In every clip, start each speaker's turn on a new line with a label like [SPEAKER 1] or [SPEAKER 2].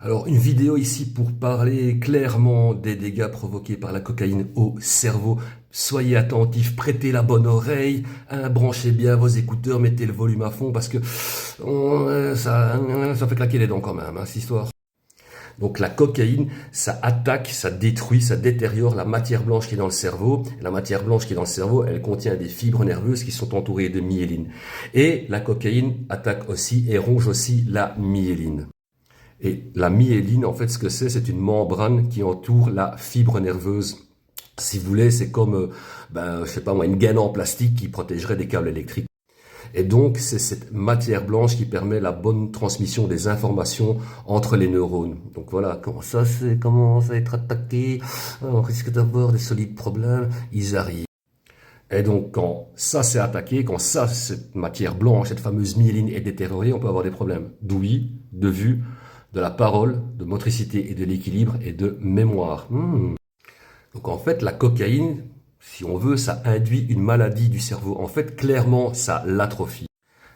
[SPEAKER 1] Alors, une vidéo ici pour parler clairement des dégâts provoqués par la cocaïne au cerveau. Soyez attentifs, prêtez la bonne oreille, hein, branchez bien vos écouteurs, mettez le volume à fond parce que ça fait claquer les dents quand même, hein, cette histoire. Donc la cocaïne, ça attaque, ça détruit, ça détériore la matière blanche qui est dans le cerveau. La matière blanche qui est dans le cerveau, elle contient des fibres nerveuses qui sont entourées de myéline. Et la cocaïne attaque aussi et ronge aussi la myéline. Et la myéline, en fait, ce que c'est une membrane qui entoure la fibre nerveuse. Si vous voulez, c'est comme, je sais pas moi, une gaine en plastique qui protégerait des câbles électriques. Et donc, c'est cette matière blanche qui permet la bonne transmission des informations entre les neurones. Donc voilà, quand ça commence à être attaqué, on risque d'avoir des solides problèmes, ils arrivent. Et donc, quand ça s'est attaqué, quand ça, cette matière blanche, cette fameuse myéline est détériorée, on peut avoir des problèmes d'ouïe, de vue, de la parole, de motricité et de l'équilibre et de mémoire. Donc en fait, la cocaïne, si on veut, ça induit une maladie du cerveau. En fait, clairement, ça l'atrophie.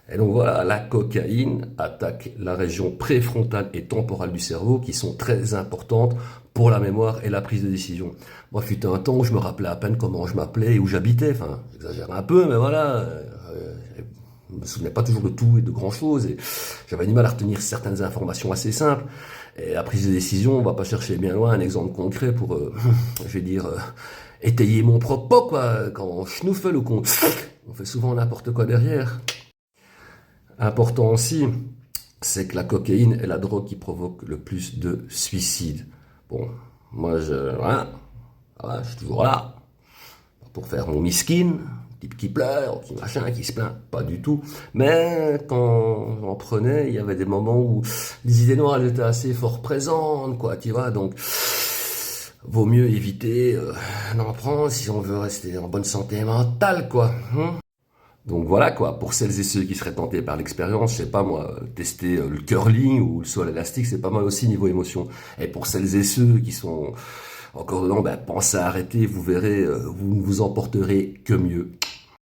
[SPEAKER 1] Et donc voilà, la cocaïne attaque la région préfrontale et temporale du cerveau qui sont très importantes pour la mémoire et la prise de décision. Moi, fut un temps où je me rappelais à peine comment je m'appelais et où j'habitais. Enfin, j'exagère un peu, mais voilà. Je me souvenais pas toujours de tout et de grand chose et j'avais du mal à retenir certaines informations assez simples. Et la prise de décision, on va pas chercher bien loin un exemple concret pour, je vais dire, étayer mon propos, quoi. Quand on schnuffle ou qu'on on fait souvent n'importe quoi derrière. Important aussi, c'est que la cocaïne est la drogue qui provoque le plus de suicides. Bon, moi, voilà, je suis toujours là pour faire mon miskin, type qui pleure, qui machin, qui se plaint, pas du tout. Mais quand j'en prenais, il y avait des moments où les idées noires elles étaient assez fort présentes, quoi, tu vois. Donc, vaut mieux éviter d'en prendre si on veut rester en bonne santé mentale, quoi. Donc voilà quoi, pour celles et ceux qui seraient tentés par l'expérience, je sais pas moi, tester le curling ou le saut à l'élastique, c'est pas mal aussi niveau émotion. Et pour celles et ceux qui sont encore dedans, pensez à arrêter, vous verrez, vous ne vous en porterez que mieux.